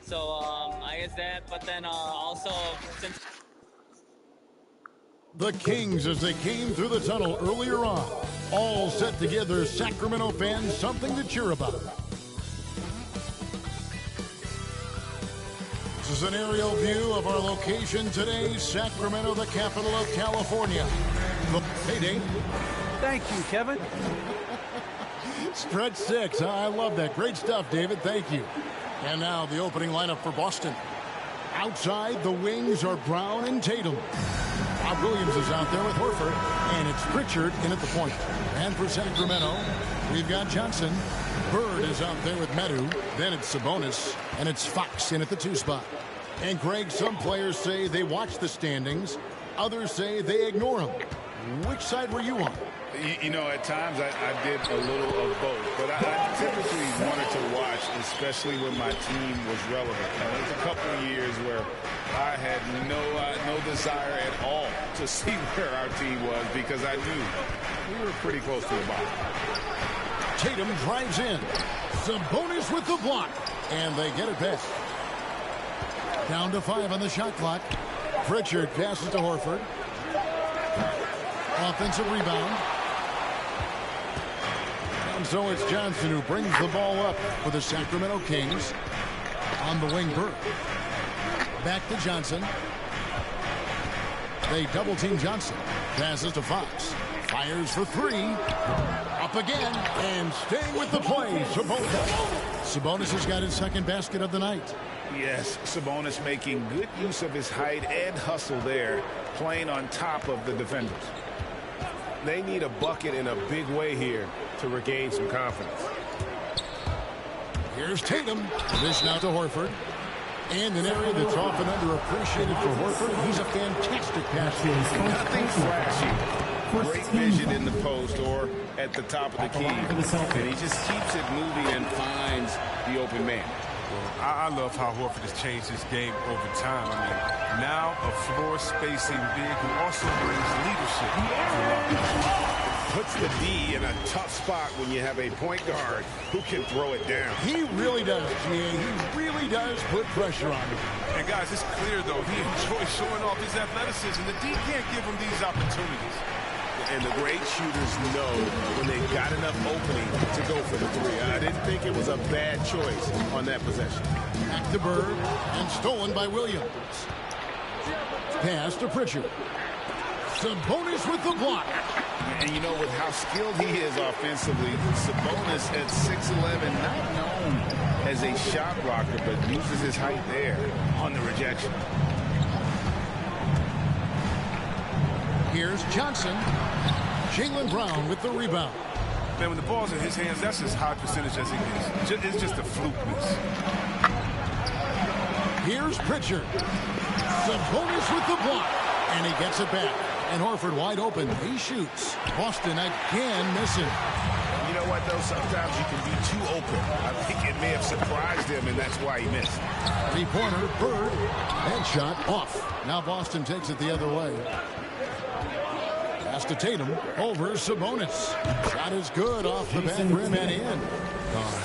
So I guess that, but then also since the Kings, as they came through the tunnel earlier on, all set to give their Sacramento fans something to cheer about. This is an aerial view of our location today, Sacramento, the capital of California. Hey, Dave. Thank you, Kevin. Stretch 6. I love that. Great stuff, David. Thank you. And now the opening lineup for Boston. Outside, the wings are Brown and Tatum. Bob Williams is out there with Horford, and it's Pritchard in at the point. And for Sacramento, we've got Johnson. Bird is out there with Medu. Then it's Sabonis, and it's Fox in at the 2 spot. And Greg, some players say they watch the standings. Others say they ignore them. Which side were you on? You know, at times I did a little of both, but I typically wanted to watch, especially when my team was relevant. There's a couple of years where I had no desire at all to see where our team was because I knew we were pretty close to the bottom. Tatum drives in. Sabonis with the block, and they get it back. Down to 5 on the shot clock. Pritchard passes to Horford. Offensive rebound. And so it's Johnson who brings the ball up for the Sacramento Kings. On the wing, Bird. Back to Johnson. They double-team Johnson. Passes to Fox. Fires for 3. Up again. And staying with the play, Sabonis. Sabonis has got his second basket of the night. Yes, Sabonis making good use of his height and hustle there, playing on top of the defenders. They need a bucket in a big way here to regain some confidence. Here's Tatum. Dish now to Horford. And an area that's often underappreciated for Horford. He's a fantastic passer. Nothing flashy. Great vision in the post or at the top of the key. And he just keeps it moving and finds the open man. I love how Horford has changed his game over time. I mean, now a floor-spacing big who also brings leadership. Puts the D in a tough spot when you have a point guard who can throw it down. He really does, G.A. He really does put pressure on him. And, guys, it's clear, though, he enjoys showing off his athleticism. The D can't give him these opportunities. And the great shooters know when they've got enough opening to go for the 3. I didn't think it was a bad choice on that possession. Back to Bird, and stolen by Williams. Pass to Pritchard. Sabonis with the block. And you know, with how skilled he is offensively, Sabonis at 6'11", not known as a shot blocker, but uses his height there on the rejection. Here's Johnson. Jaylen Brown with the rebound. Man, when the ball's in his hands, that's as high percentage as it gets. It's just a fluke miss. Here's Pritchard. Sabonis with the block. And he gets it back. And Horford wide open. He shoots. Boston again missing. You know what, though? Sometimes you can be too open. I think it may have surprised him, and that's why he missed. 3-pointer, Bird. Headshot off. Now Boston takes it the other way. Pass to Tatum. Over Sabonis. Shot is good off the back rim and in.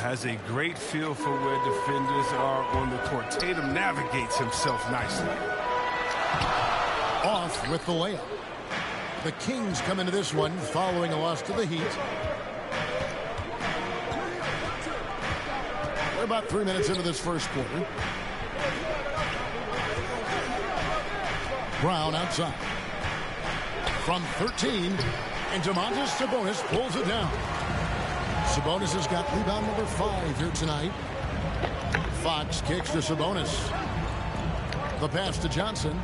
Has a great feel for where defenders are on the court. Tatum navigates himself nicely. Off with the layup. The Kings come into this one following a loss to the Heat. We're about 3 minutes into this first quarter. Brown outside. From 13, and Domantas Sabonis pulls it down. Sabonis has got rebound number 5 here tonight. Fox kicks to Sabonis. The pass to Johnson.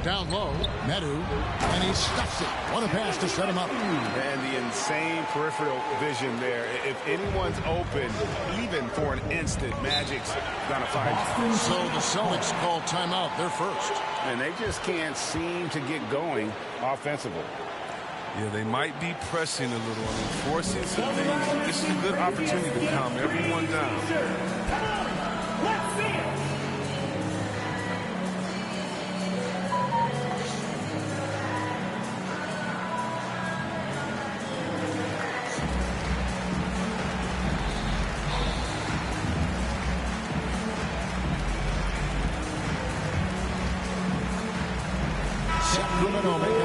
Down low, Medu, and he stuffs it. What a pass to set him up. And the insane peripheral vision there. If anyone's open, even for an instant, Magic's gonna find you. So the Celtics call timeout. They're first. And they just can't seem to get going offensively. Yeah, they might be pressing a little. I mean, forcing some things. This is a good opportunity to calm everyone down.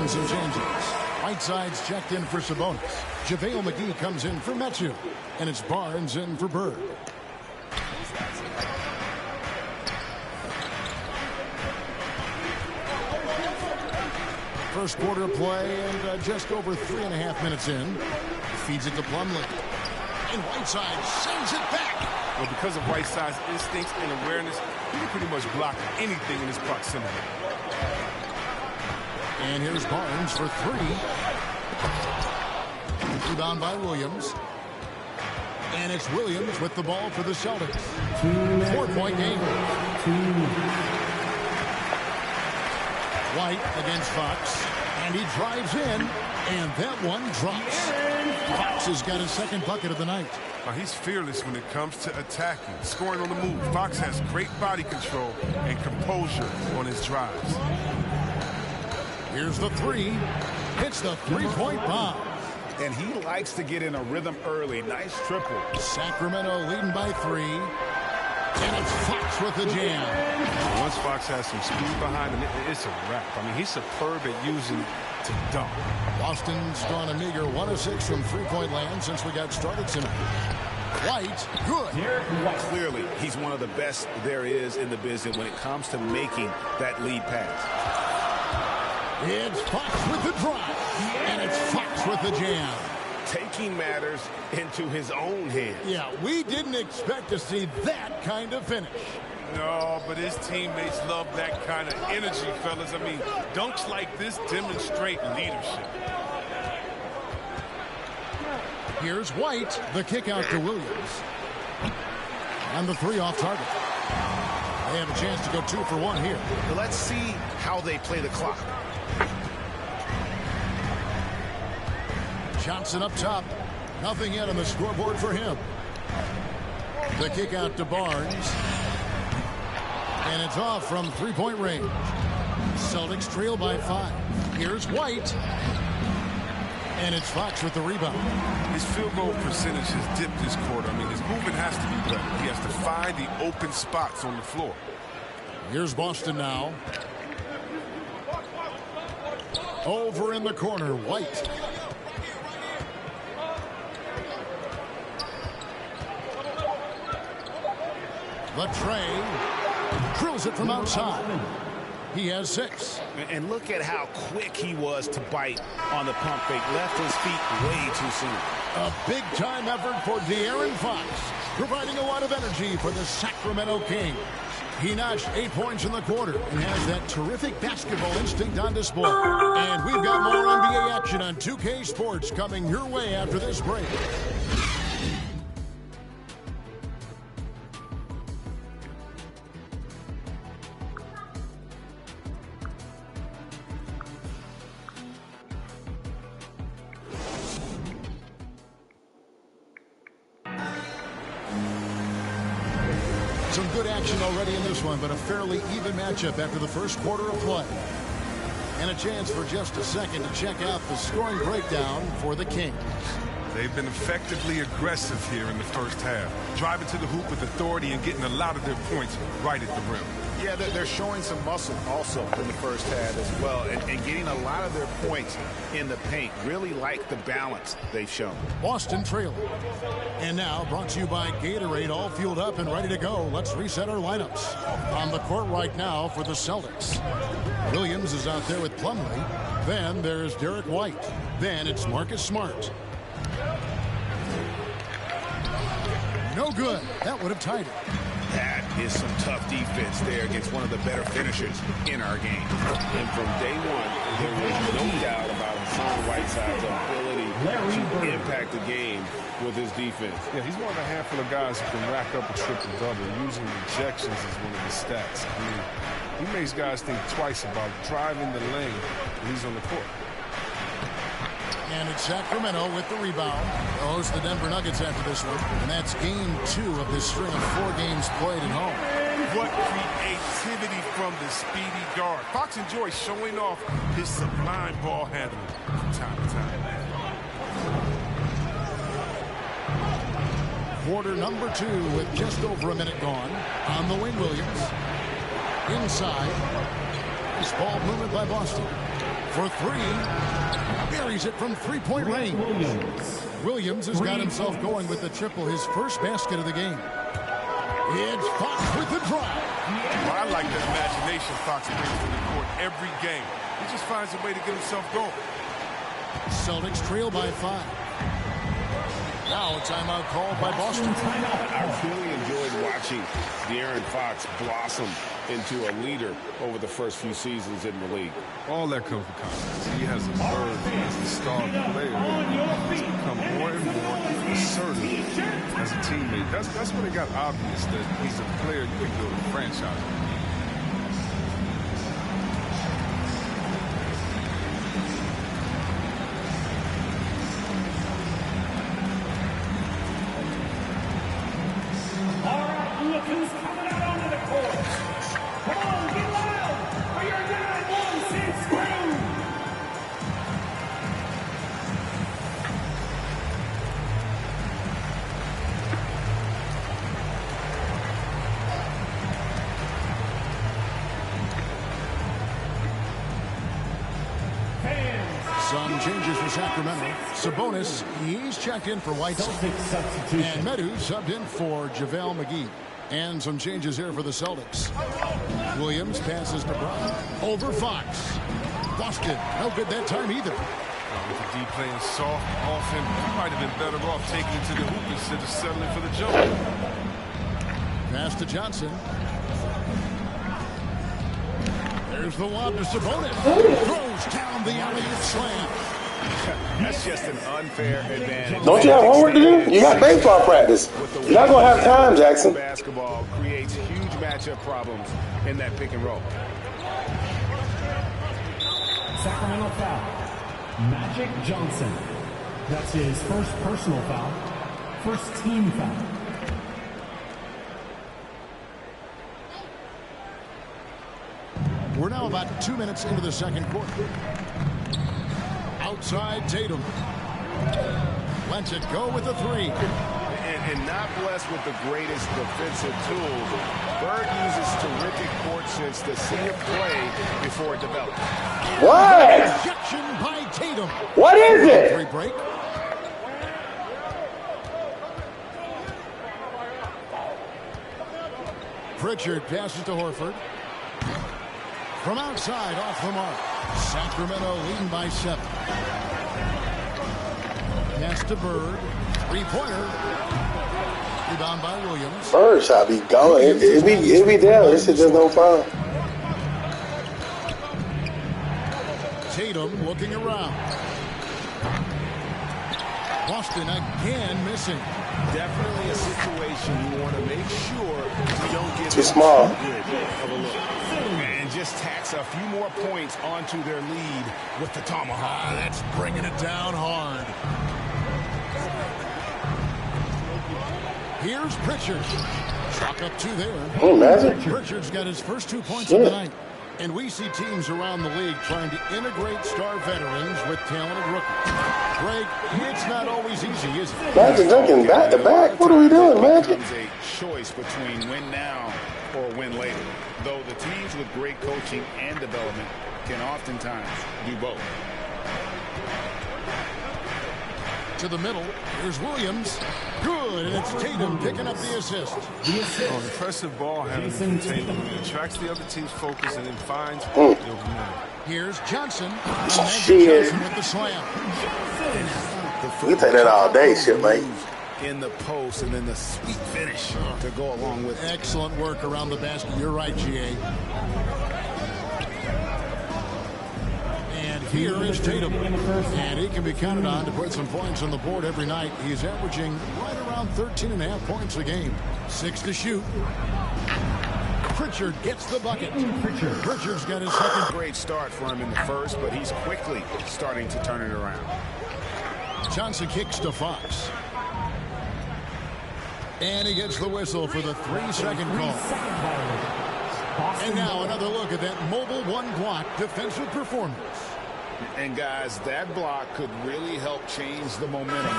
making some changes. Whiteside's checked in for Sabonis. JaVale McGee comes in for Metu. And it's Barnes in for Bird. First quarter of play and just over 3.5 minutes in. He feeds it to Plumlee. And Whiteside sends it back. Well, because of Whiteside's instincts and awareness, he can pretty much block anything in his proximity. And here's Barnes for 3. Rebound by Williams. And it's Williams with the ball for the Celtics. 4-point game. White against Fox. And he drives in. And that one drops. Fox has got his second bucket of the night. He's fearless when it comes to attacking, scoring on the move. Fox has great body control and composure on his drives. Here's the 3. Hits the 3-point bomb. And he likes to get in a rhythm early. Nice triple. Sacramento leading by 3. And it's Fox with the jam. Once Fox has some speed behind him, it's a wrap. I mean, he's superb at using to dunk. Boston's gone a meager 1 of 6 from three-point land since we got started tonight. White, good. Clearly, he's one of the best there is in the business when it comes to making that lead pass. It's Fox with the drive. And it's Fox with the jam. Taking matters into his own hands. Yeah, we didn't expect to see that kind of finish. No, but his teammates love that kind of energy, fellas. I mean, dunks like this demonstrate leadership. Here's White, the kick out to Williams. And the 3 off target. They have a chance to go 2 for 1 here. Let's see how they play the clock. Johnson up top. Nothing yet on the scoreboard for him. The kick out to Barnes. And it's off from 3-point range. Celtics trail by 5. Here's White. And it's Fox with the rebound. His field goal percentage has dipped this quarter. I mean, his movement has to be better. He has to find the open spots on the floor. Here's Boston now. Over in the corner, White. Latrey drills it from outside. He has 6. And look at how quick he was to bite on the pump fake. Left his feet way too soon. A big-time effort for De'Aaron Fox, providing a lot of energy for the Sacramento Kings. He notched 8 points in the quarter and has that terrific basketball instinct on display. And we've got more NBA action on 2K Sports coming your way after this break. Some good action already in this one, but a fairly even matchup after the first quarter of play. And a chance for just a second to check out the scoring breakdown for the Kings. They've been effectively aggressive here in the first half, driving to the hoop with authority and getting a lot of their points right at the rim. Yeah, they're showing some muscle also in the first half as well, and getting a lot of their points in the paint. Really like the balance they've shown. Boston trailing. And now brought to you by Gatorade, all fueled up and ready to go. Let's reset our lineups. On the court right now for the Celtics. Williams is out there with Plumlee. Then there's Derek White. Then it's Marcus Smart. No good. That would have tied it. That is some tough defense there against one of the better finishers in our game. And from day one, there was no doubt about Hassan Whiteside's ability to impact the game with his defense. Yeah, he's one of a handful of guys who can rack up a triple-double. Using rejections as one of his stats. I mean, he makes guys think twice about driving the lane when he's on the court. And it's Sacramento with the rebound. They'll host the Denver Nuggets after this one. And that's game 2 of this string of 4 games played at home. What creativity from the speedy guard. Fox enjoys showing off his sublime ball handling from time to time. Quarter number 2 with just over a minute gone. On the wing, Williams. Inside. Nice ball movement by Boston. for three. Buries it from three-point range. Williams has got himself going with the triple, his first basket of the game. It's Fox with the drive. Well, I like the imagination Fox brings to the court every game. He just finds a way to get himself going. Celtics trail by 5. Now a timeout called by Boston. I really enjoyed watching De'Aaron Fox blossom into a leader over the first few seasons in the league. All that comes with confidence. He has a bird as a star player. He's become more and more assertive as a teammate. That's when it got obvious that he's a player you can build a franchise with. Some changes for Sacramento. Sabonis, he's checked in for Whiteside. And Medu subbed in for JaVale McGee. And some changes here for the Celtics. Williams passes to Brown. Over Fox. Boston, no good that time either. With the D playing soft off him, he might have been better off taking it to the hoop instead of settling for the jump. Pass to Johnson. There's the lob to Sabonis. Throws down the alley-oop slam. That's just an unfair advantage. Don't you have homework to do? You got baseball practice. You're not going to have time, Jackson. Basketball creates huge matchup problems in that pick and roll. Sacramento foul. Magic Johnson. That's his first personal foul. First team foul. We're now about 2 minutes into the second quarter. Outside Tatum. Lets it go with a three. And not blessed with the greatest defensive tools. Bird uses terrific court sense to see a play before it develops. What? Rejection by Tatum. What is it? Three break. Pritchard passes to Horford. From outside, off the mark. Sacramento leading by 7. Pass to Bird. Three-pointer. Rebound by Williams. Bird shot be going. It'd be down. This is just no foul. Tatum looking around. Boston again missing. Definitely a situation you want to make sure you don't get too small. And just tax a few more points onto their lead with the tomahawk. That's bringing it down hard. Here's Pritchard. Chalk up 2 there. Oh, magic. Pritchard's got his first 2 points of the night. And we see teams around the league trying to integrate star veterans with talented rookies. Greg, it's not always easy, is it? Magic dunking back to back. What are we doing, Magic? It's a choice between win now or win later. Though the teams with great coaching and development can oftentimes do both. To the middle, here's Williams. Good, and it's Tatum picking up the assist. Impressive ball handling from Tatum. It attracts the other team's focus and then finds the open man. Here's Johnson. Shit. Johnson with the slam. We take that all day, shit, mate. In the post and then the sweet finish to go along with it. Excellent work around the basket. You're right, GA. And here is Tatum. And he can be counted on to put some points on the board every night. He's averaging right around 13.5 points a game. 6 to shoot. Pritchard gets the bucket. Pritchard's got his second. Great start for him in the first, but he's quickly starting to turn it around. Johnson kicks to Fox. And he gets the whistle for the 3-second call. And now another look at that mobile one-block defensive performance. And guys, that block could really help change the momentum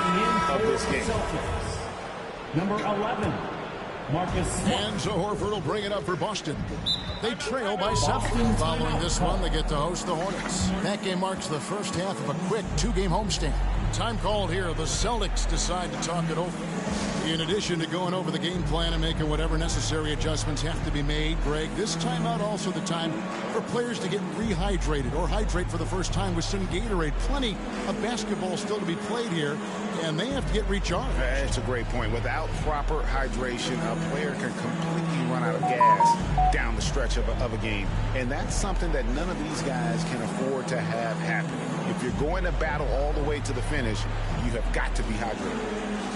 of this game. Number 11, Marcus Smart. And so Horford will bring it up for Boston. They trail by 7. Following this one, they get to host the Hornets. That game marks the first half of a quick 2-game homestand. Time called here. The Celtics decide to talk it over. In addition to going over the game plan and making whatever necessary adjustments have to be made, Greg, this timeout also the time for players to get rehydrated or hydrate for the first time with some Gatorade. Plenty of basketball still to be played here, and they have to get recharged. That's a great point. Without proper hydration, a player can completely run out of gas down the stretch of a game. And that's something that none of these guys can afford to have happen. If you're going to battle all the way to the finish, you have got to be hydrated.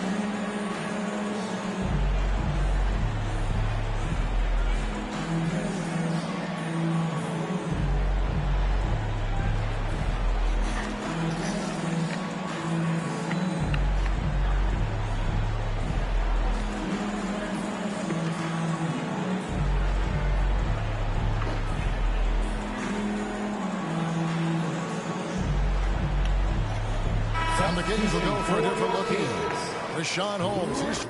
And the Kings will go for a different look in. Rashawn Holmes.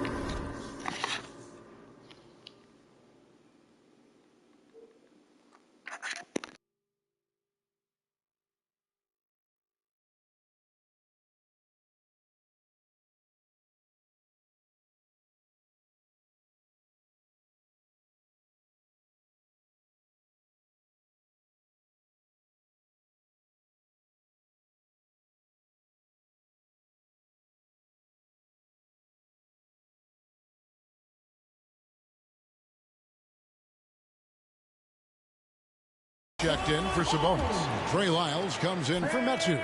Checked in for Sabonis. Trey Lyles comes in for Metsu.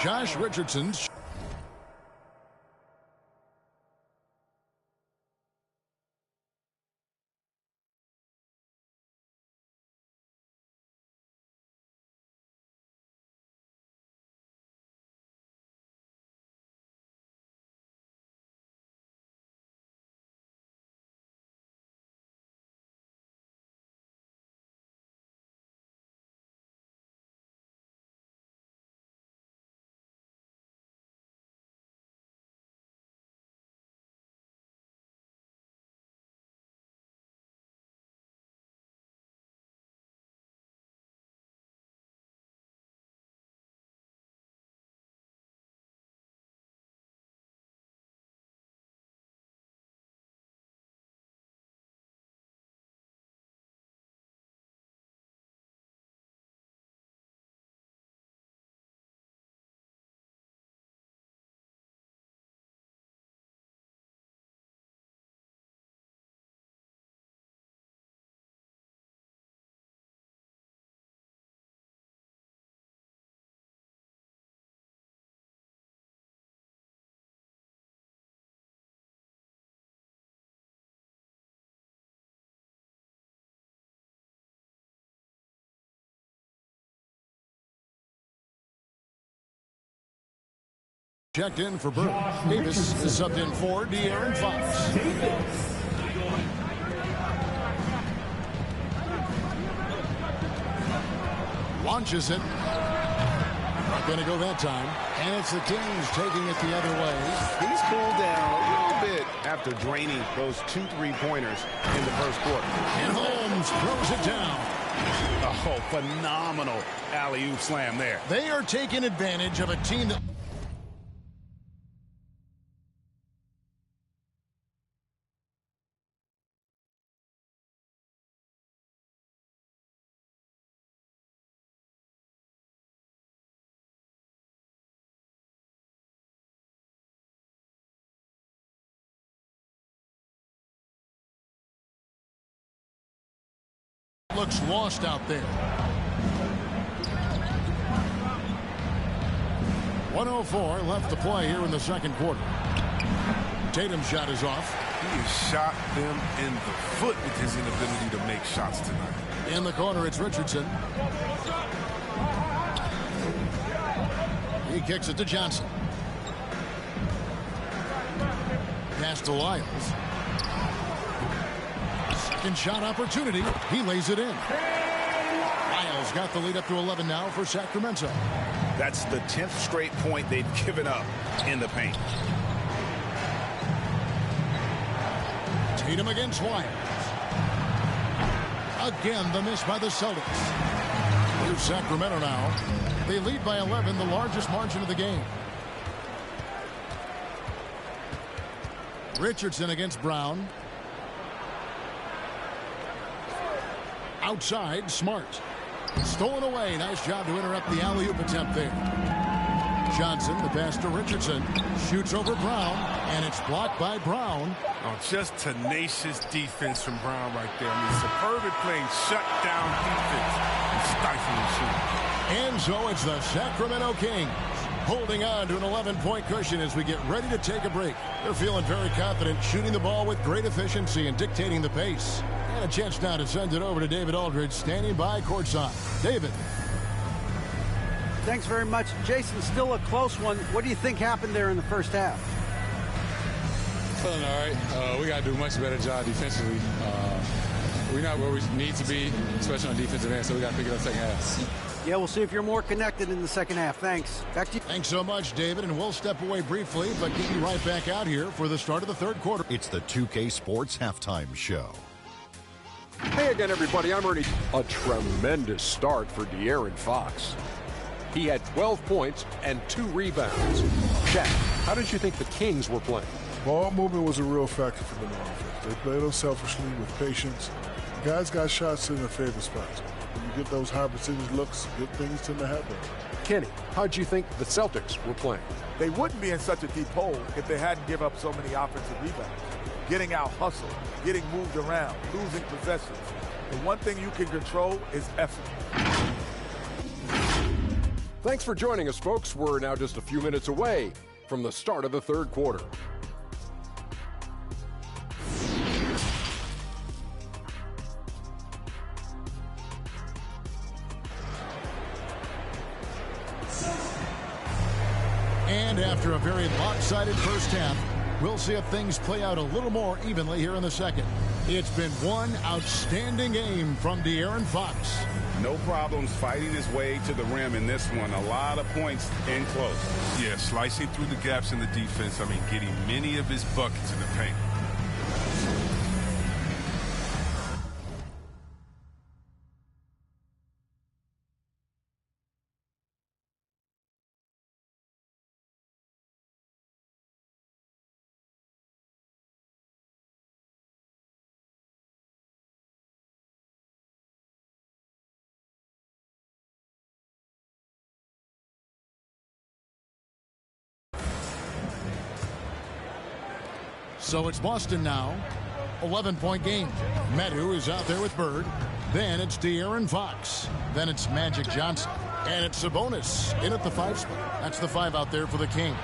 Josh Richardson's. Checked in for Burke. Davis is subbed in for De'Aaron Fox. Launches it. Not going to go that time. And it's the Kings taking it the other way. He's cooled down a little bit after draining those 2 3-pointers in the first quarter. And Holmes throws it down. Oh, phenomenal alley-oop slam there. They are taking advantage of a team that... looks lost out there. 1:04 left to play here in the second quarter. Tatum's shot is off. He has shot them in the foot with his inability to make shots tonight. In the corner, it's Richardson. He kicks it to Johnson. Pass to Lyles. Second shot opportunity. He lays it in. Lyles got the lead up to 11 now for Sacramento. That's the 10th straight point they've given up in the paint. Tatum against Wyatt. Again, the miss by the Celtics. Here's Sacramento now. They lead by 11, the largest margin of the game. Richardson against Brown. Outside, Smart. Stolen away. Nice job to interrupt the alley-oop attempt there. Johnson, the pass to Richardson. Shoots over Brown, and it's blocked by Brown. Oh, just tenacious defense from Brown right there. I mean, superb at playing shutdown defense and stifling shooting. And so it's the Sacramento Kings holding on to an 11-point cushion as we get ready to take a break. They're feeling very confident, shooting the ball with great efficiency and dictating the pace. And a chance now to send it over to David Aldridge, standing by courtside. David. Thanks very much. Jason, still a close one. What do you think happened there in the first half? Feeling all right. We got to do a much better job defensively. We're not where we need to be, especially on defensive end, so we got to pick it up second half. Yeah, we'll see if you're more connected in the second half. Thanks. Back to you. Thanks so much, David, and we'll step away briefly, but get you right back out here for the start of the third quarter. It's the 2K Sports Halftime Show. Hey again, everybody. I'm Ernie. A tremendous start for De'Aaron Fox. He had 12 points and 2 rebounds. Shaq, how did you think the Kings were playing? Ball movement was a real factor for them on offense. They played unselfishly with patience. Guys got shots in their favorite spots. When you get those high percentage looks, good things tend to happen. Kenny, how did you think the Celtics were playing? They wouldn't be in such a deep hole if they hadn't given up so many offensive rebounds. Getting out hustled, getting moved around, losing possessions. The one thing you can control is effort. Thanks for joining us, folks. We're now just a few minutes away from the start of the third quarter. And after a very lopsided first half, we'll see if things play out a little more evenly here in the second. It's been one outstanding game from De'Aaron Fox. No problems fighting his way to the rim in this one. A lot of points in close. Yeah, slicing through the gaps in the defense. I mean, getting many of his buckets in the paint. So it's Boston now. 11-point game. Medu is out there with Bird. Then it's De'Aaron Fox. Then it's Magic Johnson. And it's Sabonis in at the 5 spot. That's the 5 out there for the Kings.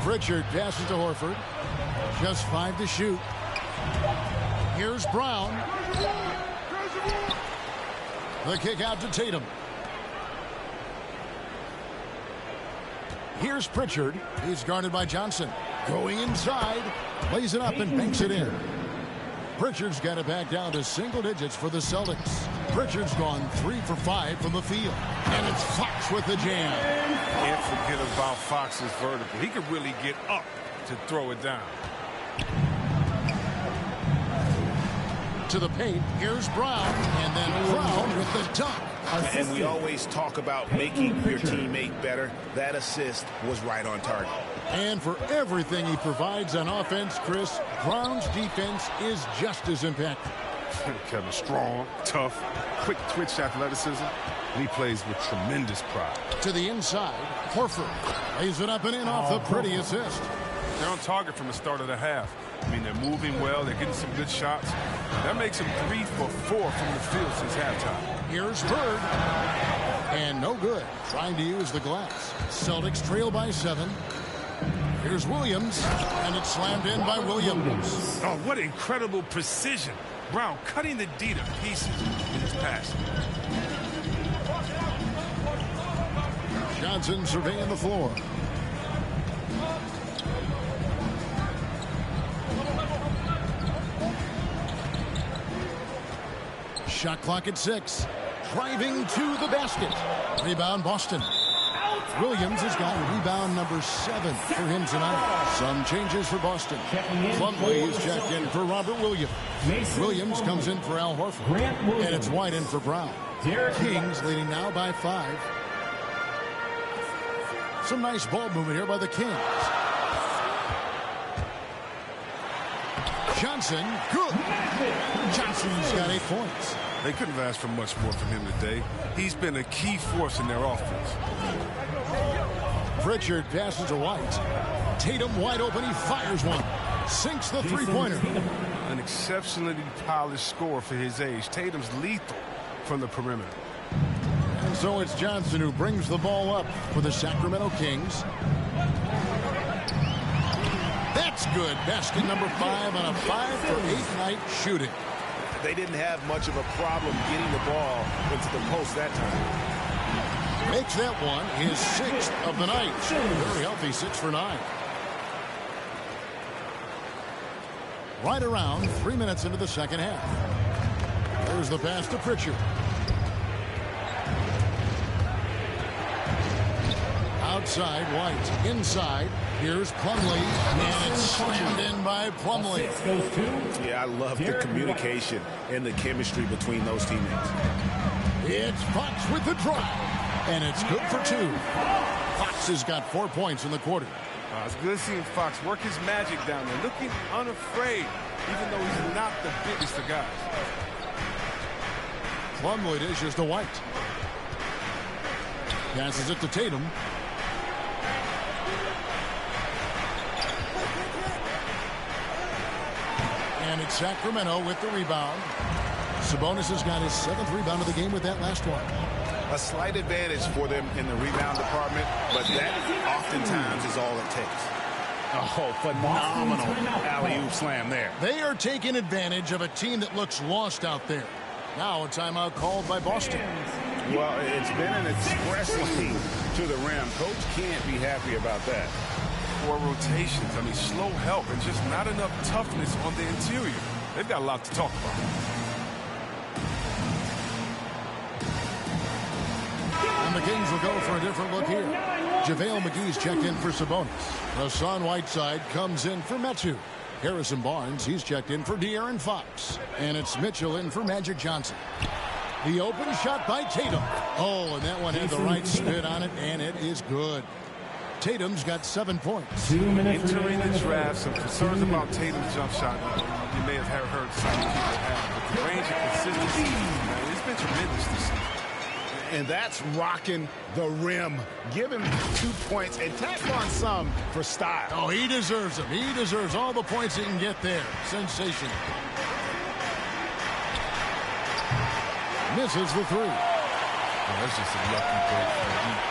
Pritchard passes to Horford. Just 5 to shoot. Here's Brown. The kick out to Tatum. Here's Pritchard. He's guarded by Johnson. Going inside. Lays it up and banks it in. Pritchard's got it back down to single digits for the Celtics. Pritchard's gone 3 for 5 from the field. And it's Fox with the jam. Can't forget about Fox's vertical. He could really get up to throw it down. To the paint. Here's Brown. And then Brown with the dunk. And we always talk about making your teammate better. That assist was right on target. And for everything he provides on offense, Chris, Brown's defense is just as impactful. Kevin, strong, tough, quick twitch athleticism, and he plays with tremendous pride. To the inside, Horford lays it up and in off the pretty assist. They're on target from the start of the half. I mean, they're moving well. They're getting some good shots. That makes them 3 for 4 from the field since halftime. Here's Bird. And no good. Trying to use the glass. Celtics trail by 7. Here's Williams. And it's slammed in by Williams. Oh, what incredible precision. Brown cutting the D to pieces in his pass. Johnson surveying the floor. Shot clock at 6. Driving to the basket. Rebound Boston. Williams has got rebound number 7 for him tonight. Some changes for Boston. Plumlee is checked in for Robert Williams. Williams comes in for Al Horford. And it's White in for Brown. Kings leading now by 5. Some nice ball movement here by the Kings. Johnson, good. Johnson's got 8 points. They couldn't have asked for much more from him today. He's been a key force in their offense. Pritchard passes to White. Tatum wide open. He fires one. Sinks the three-pointer. An exceptionally polished scorer for his age. Tatum's lethal from the perimeter. And so it's Johnson who brings the ball up for the Sacramento Kings. That's good. Basket number 5 on a 5-for-8 night shooting. They didn't have much of a problem getting the ball into the post that time. Makes that one his 6th of the night. Very healthy 6 for 9. Right around 3 minutes into the second half. There's the pass to Pritchard. Outside, White. Inside. Here's Plumlee. And it's slammed in by Plumlee. Yeah, I love the communication and the chemistry between those teammates. It's Fox with the drive. And it's good for 2. Fox has got 4 points in the quarter. It's good seeing Fox work his magic down there, looking unafraid, even though he's not the biggest of guys. Plumlee dishes to White. Passes it to Tatum. And it's Sacramento with the rebound. Sabonis has got his 7th rebound of the game with that last one. A slight advantage for them in the rebound department, but that oftentimes is all it takes. Oh, phenomenal alley-oop slam there. They are taking advantage of a team that looks lost out there. Now a timeout called by Boston. Well, it's been an express lane to the rim. Coach can't be happy about that. 4 rotations. I mean, slow help and just not enough toughness on the interior. They've got a lot to talk about. And the Kings will go for a different look here. JaVale McGee's checked in for Sabonis. Hassan Whiteside comes in for Metu. Harrison Barnes, he's checked in for De'Aaron Fox. And it's Mitchell in for Magic Johnson. The open shot by Tatum. Oh, and that one had the right spin on it, and it is good. Tatum's got 7 points. Entering the draft, some concerns about Tatum's jump shot. You may have heard some people have, but the range of consistency, man, it's been tremendous this season. And that's rocking the rim. Give him 2 points and tack on some for style. Oh, he deserves them. He deserves all the points he can get there. Sensational. Misses the 3. Well, that's just a lucky break.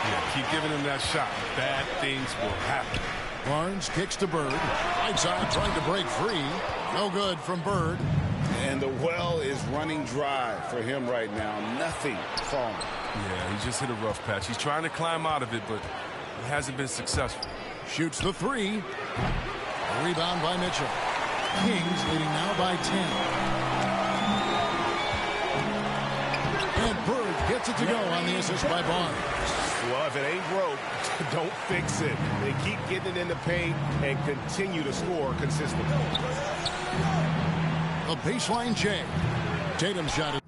Yeah, keep giving him that shot. Bad things will happen. Barnes kicks to Bird. Whiteside trying to break free. No good from Bird. And the well is running dry for him right now. Nothing falling. Yeah, he just hit a rough patch. He's trying to climb out of it, but it hasn't been successful. Shoots the 3. A rebound by Mitchell. Kings leading now by 10. And Bird gets it to go on the assist by Barnes. Well, if it ain't broke, don't fix it. They keep getting it in the paint and continue to score consistently. A baseline J. Tatum shot it.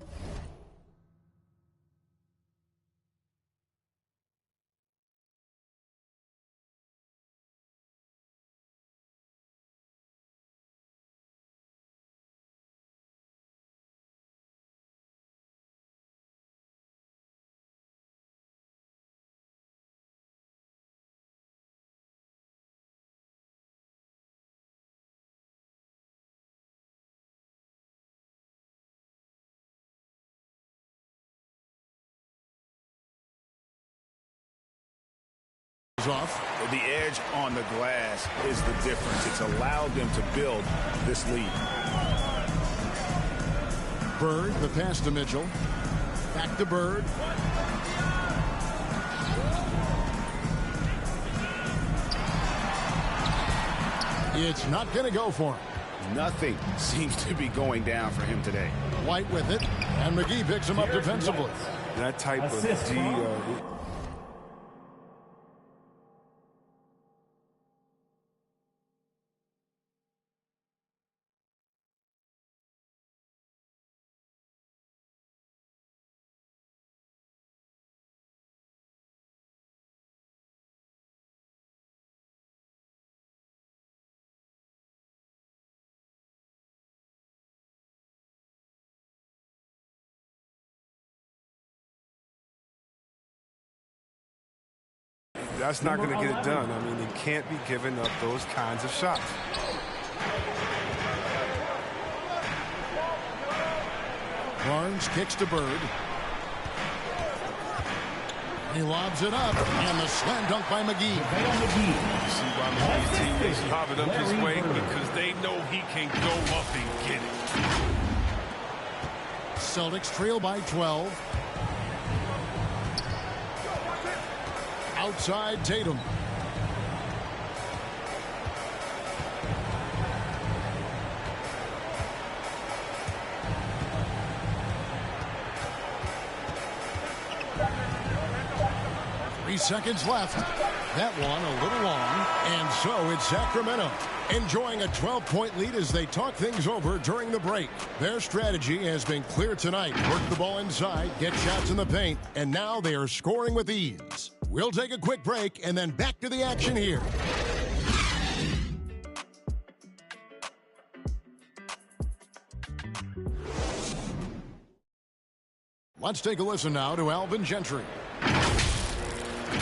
Off. The edge on the glass is the difference. It's allowed them to build this lead. Bird, the pass to Mitchell. Back to Bird. It's not going to go for him. Nothing seems to be going down for him today. White with it, and McGee picks him up defensively. That type of D. that's not going to get it done. I mean, he can't be giving up those kinds of shots. Barnes kicks to Bird. He lobs it up, and the slam dunk by McGee. You see why McGee's teammates lob it up this way? Because they know he can go up and get it. Celtics trail by 12. Outside Tatum. Seconds left. That one a little long, and so it's Sacramento enjoying a 12-point lead as they talk things over during the break. Their strategy has been clear tonight. Work the ball inside, get shots in the paint, and now they are scoring with ease. We'll take a quick break and then back to the action here. Let's take a listen now to Alvin Gentry.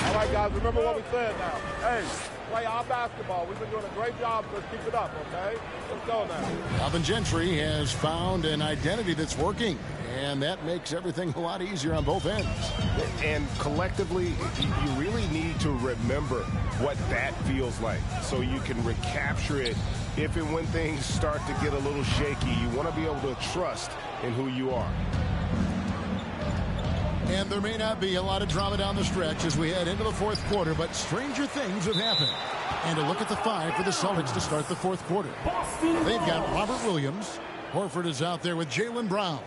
All right, guys, remember what we said now. Hey, play our basketball. We've been doing a great job. Let's keep it up, okay? Let's go now. Alvin Gentry has found an identity that's working, and that makes everything a lot easier on both ends. And collectively, you really need to remember what that feels like so you can recapture it if and when things start to get a little shaky. You want to be able to trust in who you are. And there may not be a lot of drama down the stretch as we head into the fourth quarter, but stranger things have happened. And a look at the five for the Celtics to start the fourth quarter. They've got Robert Williams. Horford is out there with Jaylen Brown.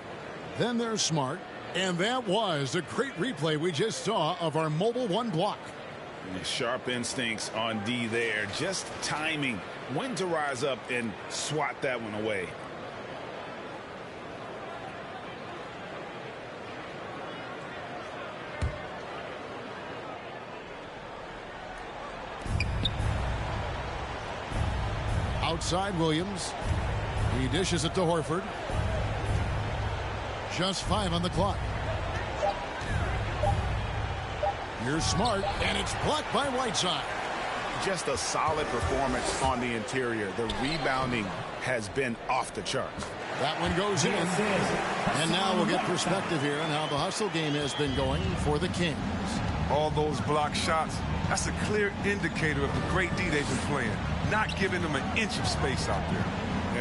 Then there's Smart. And that was a great replay we just saw of our mobile one block. Sharp instincts on D there. Just timing when to rise up and swat that one away. Outside Williams. He dishes it to Horford. Just 5 on the clock. Here's Smart, and it's blocked by Whiteside. Just a solid performance on the interior. The rebounding has been off the charts. That one goes in. And now we'll get perspective here on how the hustle game has been going for the Kings. All those block shots, that's a clear indicator of the great D they've been playing. Not giving them an inch of space out there.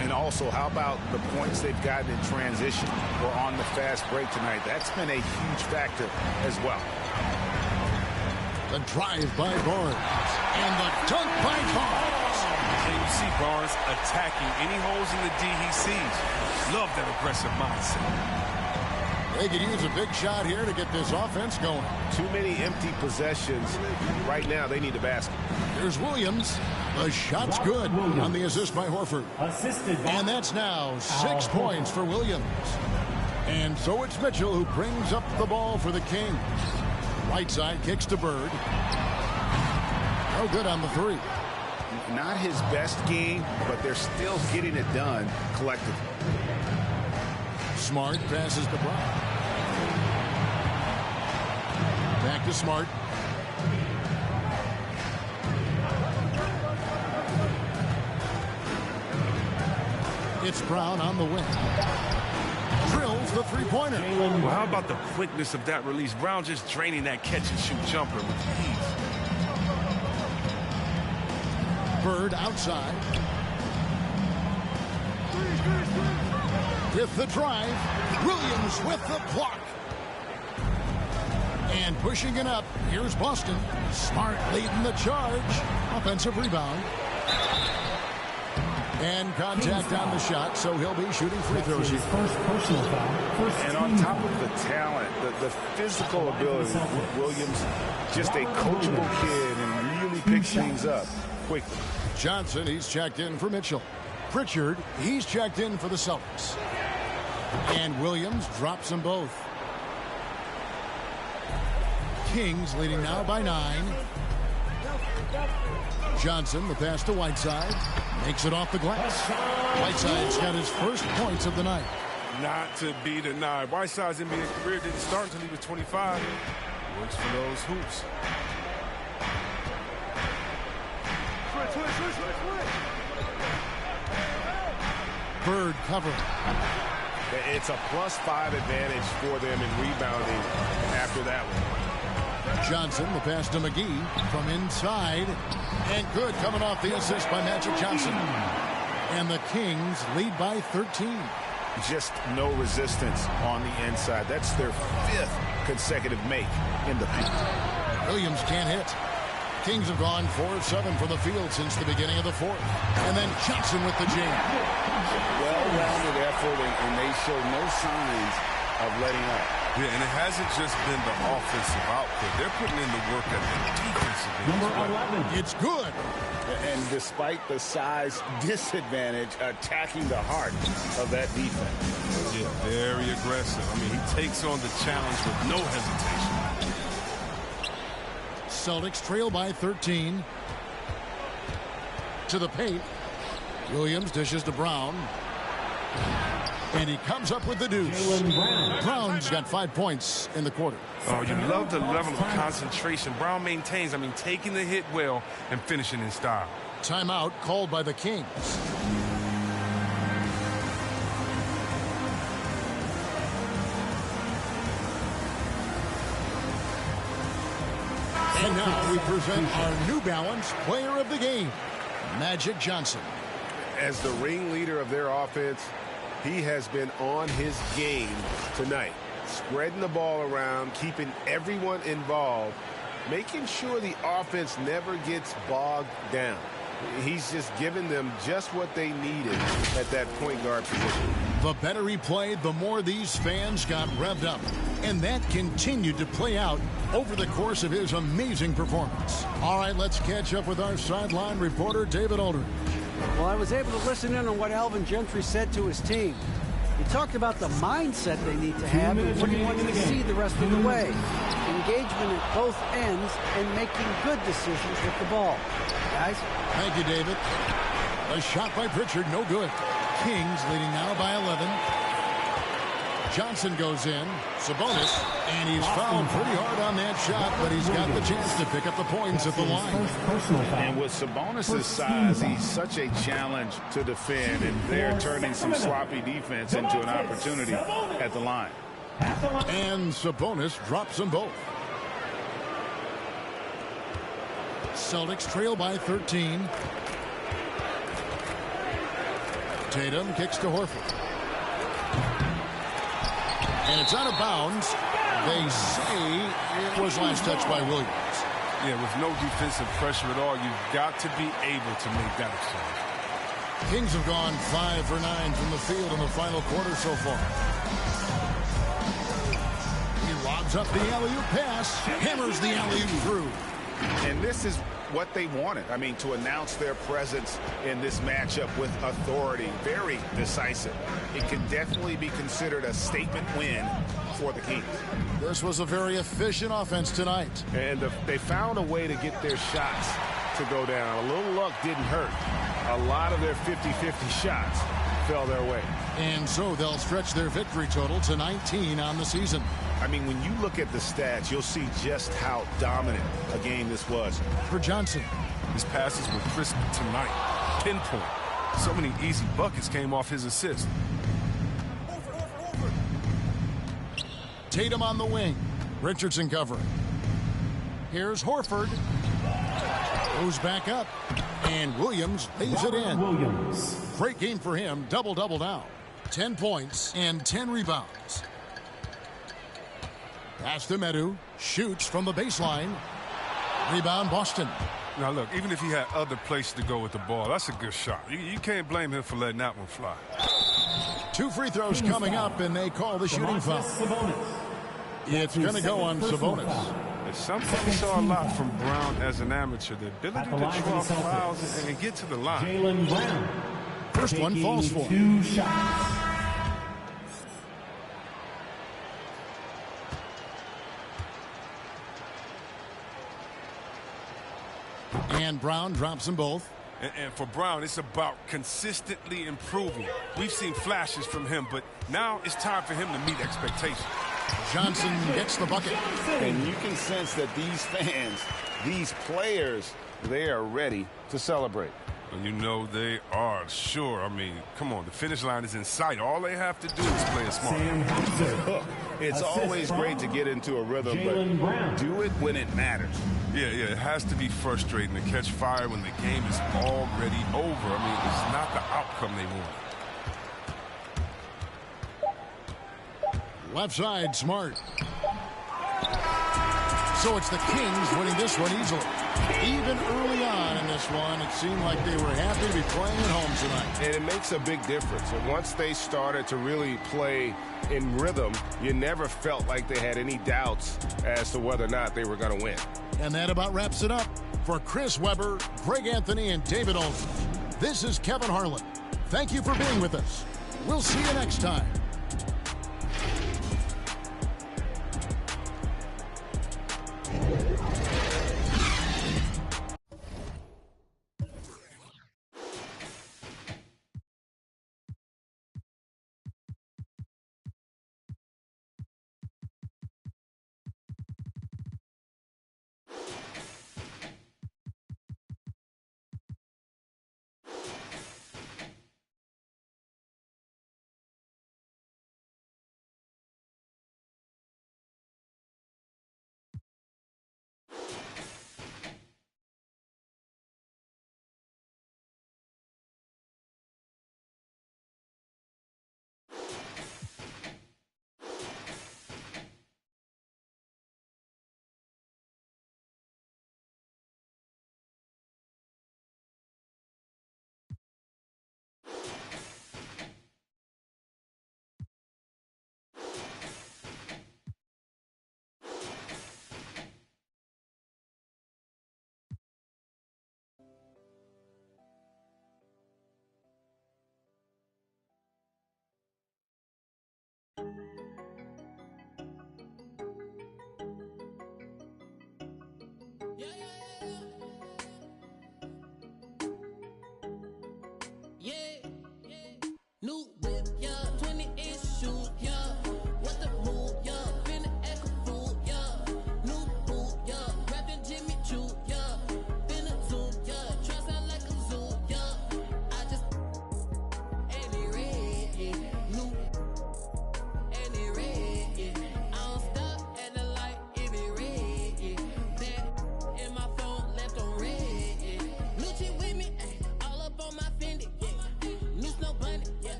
And also, how about the points they've gotten in transition or on the fast break tonight? That's been a huge factor as well. The drive by Barnes. And the dunk by Barnes. And you see Barnes attacking any holes in the D he sees. Love that aggressive mindset. They could use a big shot here to get this offense going. Too many empty possessions. Right now, they need a basket. Here's Williams. The shot's good on the assist by Horford. And that's now 6 points for Williams. And so it's Mitchell who brings up the ball for the Kings. Whiteside kicks to Bird. No good on the three. Not his best game, but they're still getting it done collectively. Smart passes to Brown. Back to Smart. It's Brown on the wing. Drills the three-pointer. Well, how about the quickness of that release? Brown just draining that catch-and-shoot jumper with ease. Bird outside. With the drive, Williams with the block. And pushing it up, here's Boston. Smart leading the charge. Offensive rebound. And contact on the shot, so he'll be shooting free throws here. First personal foul. And on top of the talent, the physical ability, Williams, just a coachable kid and really picks things up quickly. Johnson, he's checked in for Mitchell. Pritchard, he's checked in for the Celtics. And Williams drops them both. Kings leading now by 9. Johnson, the pass to Whiteside. Makes it off the glass. Whiteside's got his first points of the night. Not to be denied. Whiteside's NBA career didn't start until he was 25. Works for those hoops. Bird cover. It's a +5 advantage for them in rebounding after that one. Johnson, the pass to McGee from inside. And good, coming off the assist by Magic Johnson. And the Kings lead by 13. Just no resistance on the inside. That's their 5th consecutive make in the paint. Williams can't hit. Kings have gone 4 of 7 from the field since the beginning of the 4th. And then Johnson with the jam. Well-rounded effort, and they show no signs of letting up. Yeah, and it hasn't just been the offensive output. They're putting in the work at the defensive end. Number 11. It's good. And despite the size disadvantage, attacking the heart of that defense. Yeah, very aggressive. I mean, he takes on the challenge with no hesitation. Celtics trail by 13. To the paint. Williams dishes to Brown. And he comes up with the deuce. Brown's got 5 points in the quarter. Oh, you love the level of concentration Brown maintains. I mean, taking the hit well and finishing in style. Timeout called by the Kings. And now we present our New Balance player of the game, Magic Johnson. As the ringleader of their offense, he has been on his game tonight, spreading the ball around, keeping everyone involved, making sure the offense never gets bogged down. He's just given them just what they needed at that point guard position. The better he played, the more these fans got revved up. And that continued to play out over the course of his amazing performance. All right, let's catch up with our sideline reporter, David Aldridge. Well, I was able to listen in on what Alvin Gentry said to his team. He talked about the mindset they need to have and what he wants to see the rest of the way. Engagement at both ends and making good decisions with the ball. Guys? Thank you, David. A shot by Pritchard, no good. Kings leading now by 11. Johnson goes in. Sabonis, and he's fouled pretty hard on that shot, but he's got the chance to pick up the points at the line. And with Sabonis' size, he's such a challenge to defend, and they're turning some sloppy defense into an opportunity at the line. And Sabonis drops them both. Celtics trail by 13. Tatum kicks to Horford. And it's out of bounds. They say it was last touched by Williams. Yeah, with no defensive pressure at all, you've got to be able to make that exchange. Kings have gone 5 for 9 from the field in the final quarter so far. He lobs up the alley-oop pass, hammers the alley-oop through. And this is what they wanted. I mean, to announce their presence in this matchup with authority, very decisive. It can definitely be considered a statement win for the Kings. This was a very efficient offense tonight. And they found a way to get their shots to go down. A little luck didn't hurt. A lot of their 50-50 shots fell their way. And so they'll stretch their victory total to 19 on the season. I mean, when you look at the stats, you'll see just how dominant a game this was. For Johnson. His passes were crisp tonight. Pinpoint. So many easy buckets came off his assist. Tatum on the wing. Richardson covering. Here's Horford. Goes back up. And Williams lays it in. Williams. Great game for him. Double-double now. 10 points and 10 rebounds. Pass to Medu. Shoots from the baseline. Rebound Boston. Now, look, even if he had other places to go with the ball, that's a good shot. You can't blame him for letting that one fly. 2 free throws coming up, and they call the shooting foul. It's going to go on Sabonis. It's something we saw a lot from Brown as an amateur, the ability to draw fouls and get to the line. Jaylen Brown. First one falls for. 2 shots. And Brown drops them both. And for Brown, it's about consistently improving. We've seen flashes from him, but now it's time for him to meet expectations. Johnson gets the bucket. And you can sense that these fans, these players, they are ready to celebrate. And you know they are, sure. I mean, come on, the finish line is in sight. All they have to do is play it smart. It's always great to get into a rhythm, but do it when it matters. Yeah, it has to be frustrating to catch fire when the game is already over. I mean, it's not the outcome they want. Left side, Smart. So it's the Kings winning this one easily. Even early on in this one, it seemed like they were happy to be playing at home tonight. And it makes a big difference. And once they started to really play in rhythm, you never felt like they had any doubts as to whether or not they were going to win. And that about wraps it up. For Chris Webber, Greg Anthony, and David Olson, this is Kevin Harlan. Thank you for being with us. We'll see you next time.